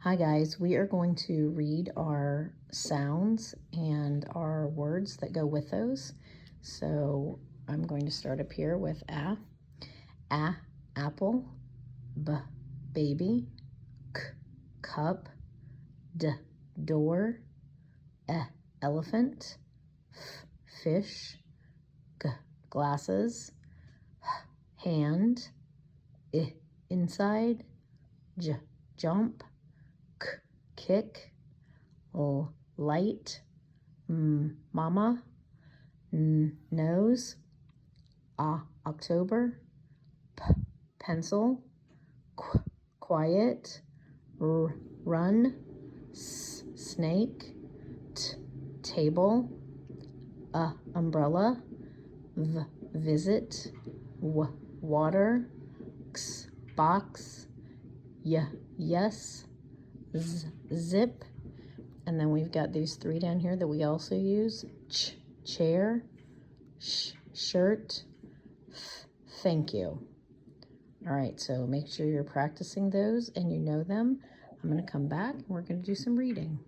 Hi guys, we are going to read our sounds and our words that go with those. So I'm going to start up here with a, apple, b, baby, c, cup, d, door, e, elephant, f, fish, g, glasses, h, hand, I, inside, j, jump, k, kick, L, light, M, mama, N, nose, A, October, P, pencil, Qu, quiet, R, run, S, snake, T, table, umbrella, V, visit, W, water, X, box, Y, yes, Z, zip. And then we've got these three down here that we also use. Ch, chair, sh, shirt, f, thank you. All right, so make sure you're practicing those and you know them. I'm going to come back and we're going to do some reading.